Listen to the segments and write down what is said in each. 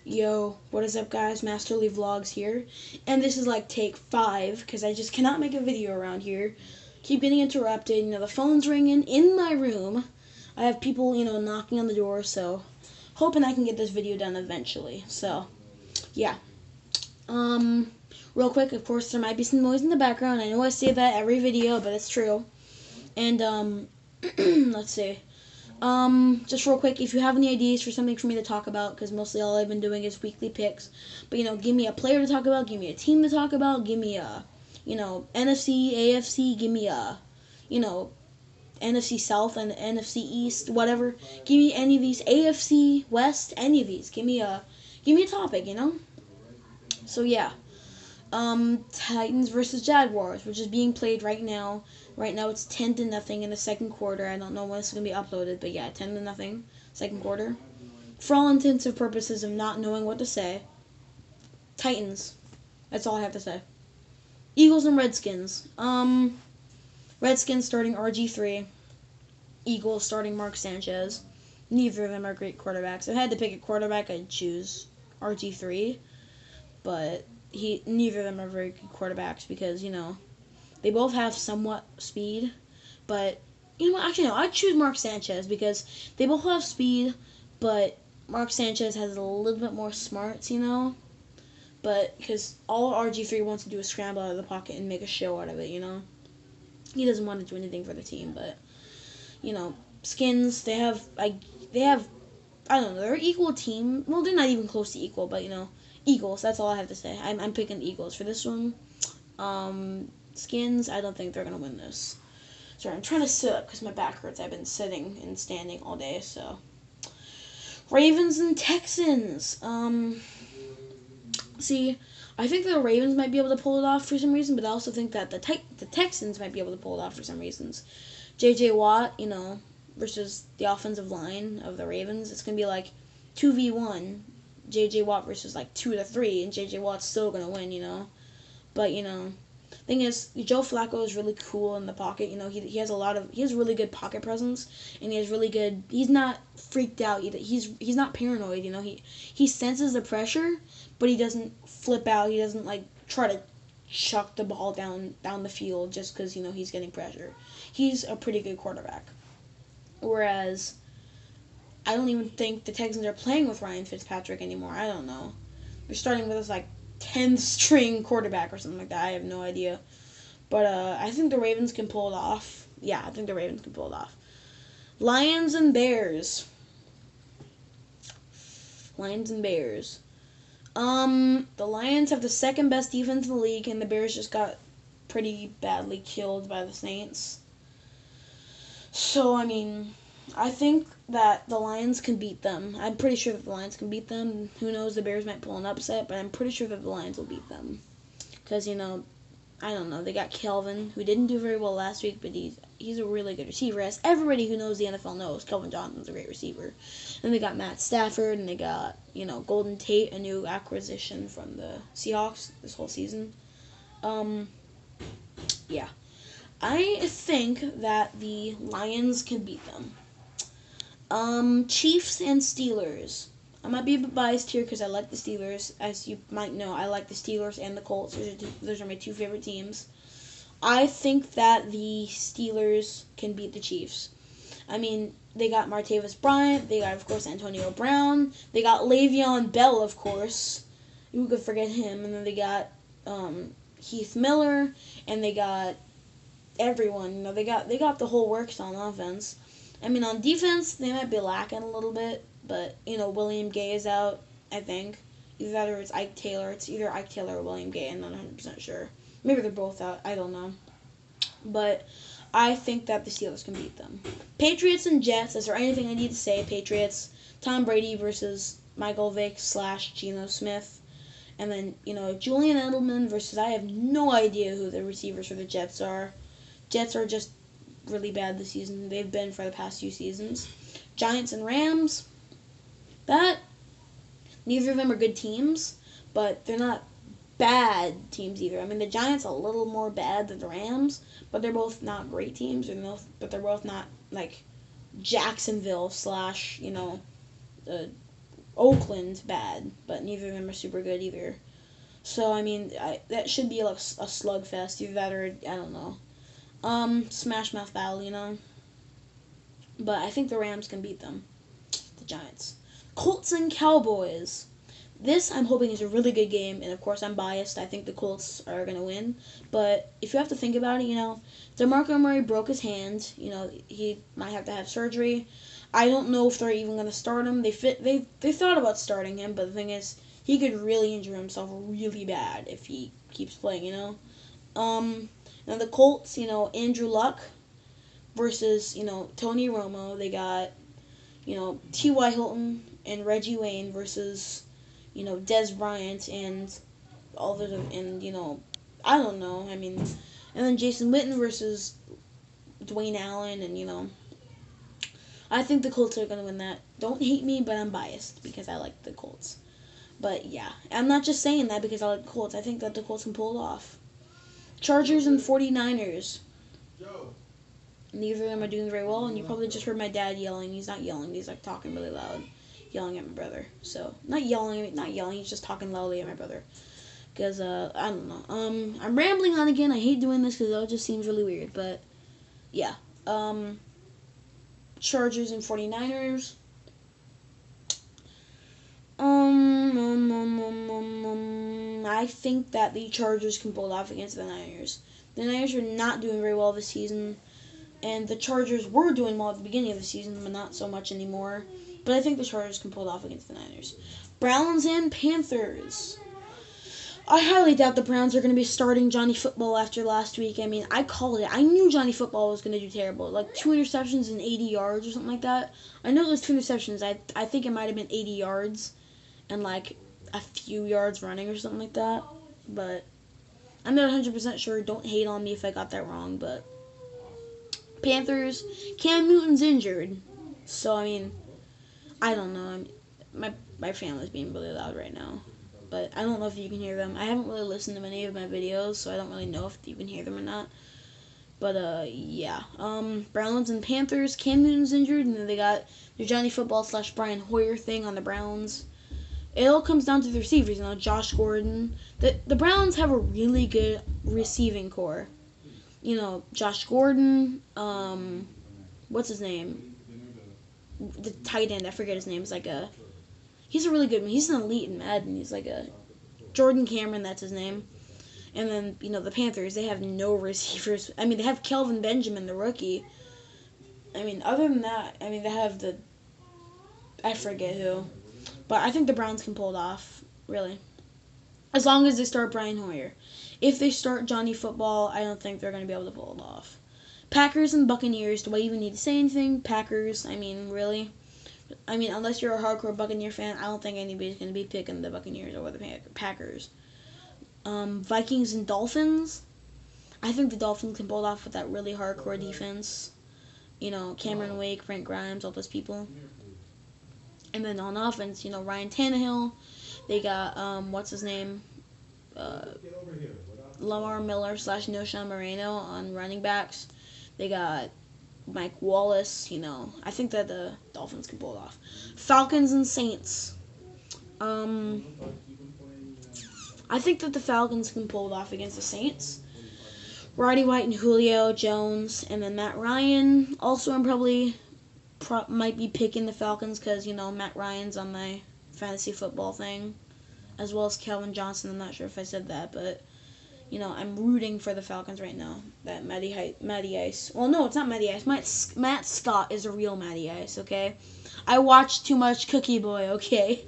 Yo, what is up guys? Masterly Vlogs here. And this is like take 5 because I just cannot make a video around here. Keep getting interrupted, the phone's ringing in my room. I have people, knocking on the door, so hoping I can get this video done eventually. So, yeah. Real quick, of course, there might be some noise in the background. I know I say that every video, but it's true. And, let's see. Just real quick, if you have any ideas for something for me to talk about, because mostly all I've been doing is weekly picks, but, give me a player to talk about, give me a team to talk about, give me a, NFC, AFC, give me a, NFC South and NFC East, whatever. Give me any of these, AFC West, any of these. Give me a topic, So, yeah. Titans versus Jaguars, which is being played right now. Right now it's 10-0 in the second quarter. I don't know when it's going to be uploaded, but yeah, 10-0, second quarter. For all intents and purposes of not knowing what to say, Titans. That's all I have to say. Eagles and Redskins. Redskins starting RG3. Eagles starting Mark Sanchez. Neither of them are great quarterbacks. If I had to pick a quarterback, I'd choose RG3, but neither of them are very good quarterbacks because, they both have somewhat speed, but, actually, no, I'd choose Mark Sanchez because they both have speed, but Mark Sanchez has a little bit more smarts, but because all RG3 wants to do is scramble out of the pocket and make a show out of it, He doesn't want to do anything for the team, but, Skins, they have, I don't know, they're equal team. Well, they're not even close to equal, but, Eagles, that's all I have to say. I'm picking Eagles for this one. Skins, I don't think they're going to win this. Sorry, I'm trying to sit up because my back hurts. I've been sitting and standing all day, so. Ravens and Texans. See, I think the Ravens might be able to pull it off for some reason, but I also think that the Texans might be able to pull it off for some reasons. J.J. Watt, versus the offensive line of the Ravens, it's going to be like 2v1. J.J. Watt versus like 2-3, and J.J. Watt's still going to win, But, thing is, Joe Flacco is really cool in the pocket. He has really good pocket presence, and he's not freaked out either. He's not paranoid. He senses the pressure, but he doesn't flip out. He doesn't like try to chuck the ball down the field just because he's getting pressure. He's a pretty good quarterback. Whereas I don't even think the Texans are playing with Ryan Fitzpatrick anymore. I don't know. They're starting with this like 10th string quarterback or something like that. I have no idea. But I think the Ravens can pull it off. Yeah, I think the Ravens can pull it off. Lions and Bears. Lions and Bears. The Lions have the second best defense in the league, and the Bears just got pretty badly killed by the Saints. So, I think that the Lions can beat them. I'm pretty sure that the Lions can beat them. Who knows, the Bears might pull an upset, but I'm pretty sure that the Lions will beat them. Because, I don't know, they got Kelvin, who didn't do very well last week, but he's a really good receiver. As everybody who knows the NFL knows, Kelvin Johnson's a great receiver. And they got Matt Stafford, and they got, Golden Tate, a new acquisition from the Seahawks this whole season. Yeah. I think that the Lions can beat them. Chiefs and Steelers. I might be a bit biased here because I like the Steelers. As you might know, I like the Steelers and the Colts. Those are my two favorite teams. I think that the Steelers can beat the Chiefs. They got Martavis Bryant. They got, of course, Antonio Brown. They got Le'Veon Bell, of course. Who could forget him? And then they got Heath Miller, and they got everyone. They got the whole works on offense. On defense, they might be lacking a little bit, but, William Gay is out, I think. Either that or it's Ike Taylor. It's either Ike Taylor or William Gay. I'm not 100% sure. Maybe they're both out. I don't know. But I think that the Steelers can beat them. Patriots and Jets. Is there anything I need to say? Patriots, Tom Brady versus Michael Vick / Geno Smith. And then, Julian Edelman versus, I have no idea who the receivers for the Jets are. Jets are just really bad this season. They've been for the past few seasons. Giants and Rams. Neither of them are good teams, but they're not bad teams either. The Giants are a little more bad than the Rams, but they're both not great teams. But they're both not like Jacksonville / Oakland, bad, but neither of them are super good either. So, I mean, that should be like a slugfest. Either that or, I don't know. Smash Mouth battle, you know? But I think the Rams can beat them. The Giants. Colts and Cowboys. This, I'm hoping, is a really good game, and of course, I'm biased. I think the Colts are going to win. But if you have to think about it, you know, DeMarco Murray broke his hand. You know, he might have to have surgery. I don't know if they're even going to start him. They thought about starting him, but the thing is, he could really injure himself really bad if he keeps playing, you know. Now the Colts, you know, Andrew Luck versus, you know, Tony Romo. They got, you know, T.Y. Hilton and Reggie Wayne versus, you know, Dez Bryant and all the, and, you know, I don't know. I mean, and then Jason Witten versus Dwayne Allen, and, you know, I think the Colts are going to win that. Don't hate me, but I'm biased because I like the Colts. But, yeah, I'm not just saying that because I like the Colts. I think that the Colts can pull it off. Chargers and 49ers. Neither of them are doing very well, and you probably just heard my dad yelling. He's not yelling. He's, like, talking really loud, yelling at my brother. So, not yelling, he's just talking loudly at my brother. Because, I don't know. I'm rambling on again. I hate doing this because it just seems really weird. But, yeah. Chargers and 49ers. I think that the Chargers can pull it off against the Niners. The Niners are not doing very well this season. And the Chargers were doing well at the beginning of the season, but not so much anymore. But I think the Chargers can pull it off against the Niners. Browns and Panthers. I highly doubt the Browns are going to be starting Johnny Football after last week. I mean, I called it. I knew Johnny Football was going to do terrible. Like 2 interceptions and 80 yards or something like that. I know it was 2 interceptions. I think it might have been 80 yards and like a few yards running or something like that. But I'm not 100% sure. Don't hate on me if I got that wrong. But Panthers, Cam Newton's injured. So, I mean, I don't know. My family's being really loud right now. But I don't know if you can hear them. I haven't really listened to many of my videos, so I don't really know if you can hear them or not. But, yeah. Browns and Panthers, Cam Newton's injured, and then they got their Johnny Football / Brian Hoyer thing on the Browns. It all comes down to the receivers, you know, Josh Gordon. The Browns have a really good receiving core. You know, Josh Gordon, what's his name? The tight end, I forget his name. It's like he's a really good one. He's an elite in Madden. He's like a Jordan Cameron, that's his name. And then, you know, the Panthers, they have no receivers. I mean, they have Kelvin Benjamin, the rookie. I mean, other than that, I mean, they have I forget who. But I think the Browns can pull it off, really. As long as they start Brian Hoyer. If they start Johnny Football, I don't think they're going to be able to pull it off. Packers and Buccaneers, do I even need to say anything? Packers, I mean, really? I mean, unless you're a hardcore Buccaneer fan, I don't think anybody's going to be picking the Buccaneers over the Packers. Vikings and Dolphins. I think the Dolphins can pull it off with that really hardcore defense. You know, Cameron Wake, Frank Grimes, all those people. And then on offense, you know, Ryan Tannehill. They got, what's his name? Lamar Miller / Noshawn Moreno on running backs. They got Mike Wallace, you know. I think that the Dolphins can pull it off. Falcons and Saints. I think that the Falcons can pull it off against the Saints. Roddy White and Julio Jones, and then Matt Ryan. Also, I'm probably might be picking the Falcons because, you know, Matt Ryan's on my fantasy football thing, as well as Calvin Johnson. I'm not sure if I said that, but, you know, I'm rooting for the Falcons right now. That Matty Ice. Well, no, it's not Matty Ice. Matt Scott is a real Matty Ice, okay? I watched too much Cookie Boy, okay?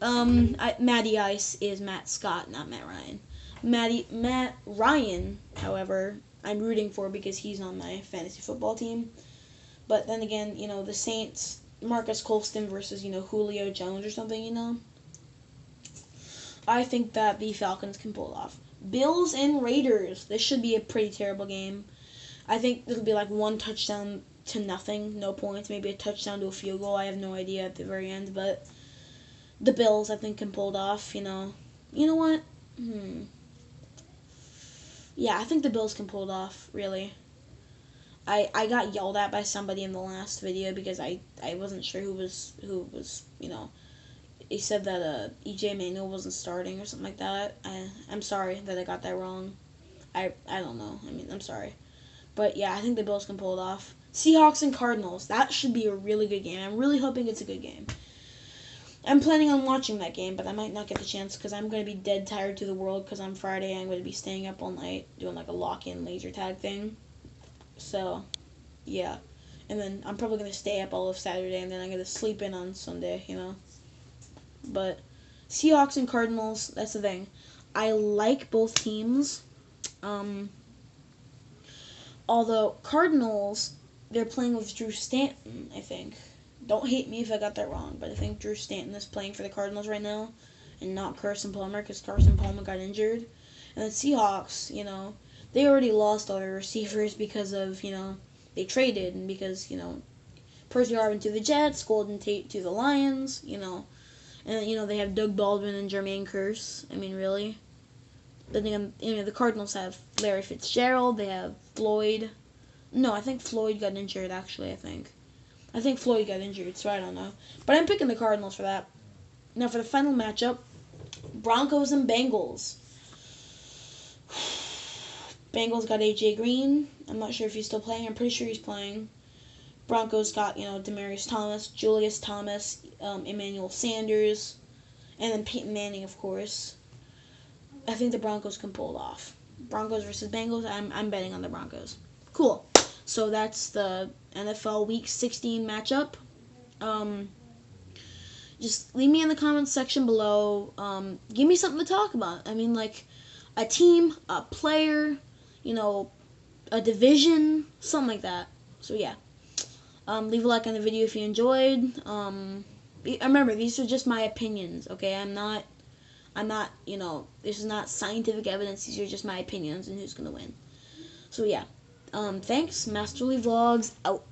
Matty Ice is Matt Scott, not Matt Ryan. Matt Ryan, however, I'm rooting for because he's on my fantasy football team. But then again, you know, the Saints, Marcus Colston versus, you know, Julio Jones or something, you know. I think that the Falcons can pull it off. Bills and Raiders. This should be a pretty terrible game. I think this will be like 1 touchdown to nothing, no points. Maybe a touchdown to a field goal. I have no idea at the very end. But the Bills, I think, can pull it off, you know. You know what? Yeah, I think the Bills can pull it off, really. I got yelled at by somebody in the last video because I wasn't sure who was, you know, he said that EJ Manuel wasn't starting or something like that. I'm sorry that I got that wrong. I don't know. I mean, I'm sorry. But yeah, I think the Bills can pull it off. Seahawks and Cardinals. That should be a really good game. I'm really hoping it's a good game. I'm planning on watching that game, but I might not get the chance because I'm going to be dead tired to the world because on Friday I'm going to be staying up all night doing like a lock-in laser tag thing. So, yeah. And then I'm probably going to stay up all of Saturday and then I'm going to sleep in on Sunday, you know. But Seahawks and Cardinals, that's the thing. I like both teams. Although Cardinals, they're playing with Drew Stanton, I think. Don't hate me if I got that wrong, but I think Drew Stanton is playing for the Cardinals right now and not Carson Palmer because Carson Palmer got injured. And the Seahawks, you know, they already lost all their receivers because of, you know, they traded and because, you know, Percy Harvin to the Jets, Golden Tate to the Lions, you know. And, you know, they have Doug Baldwin and Jermaine Kearse. I mean, really. But then, you know, the Cardinals have Larry Fitzgerald. They have Floyd. No, I think Floyd got injured, actually, I think Floyd got injured, so I don't know. But I'm picking the Cardinals for that. Now, for the final matchup, Broncos and Bengals. Bengals got A.J. Green. I'm not sure if he's still playing. I'm pretty sure he's playing. Broncos got, you know, Demaryius Thomas, Julius Thomas, Emmanuel Sanders, and then Peyton Manning, of course. I think the Broncos can pull it off. Broncos versus Bengals, I'm betting on the Broncos. Cool. So that's the NFL Week 16 matchup. Just leave me in the comments section below. Give me something to talk about. I mean, like a team, a player, you know, a division, something like that. So yeah. Leave a like on the video if you enjoyed. Remember, these are just my opinions, okay? I'm not, you know, this is not scientific evidence. These are just my opinions and who's going to win. So, yeah. Thanks. Masterly Vlogs out.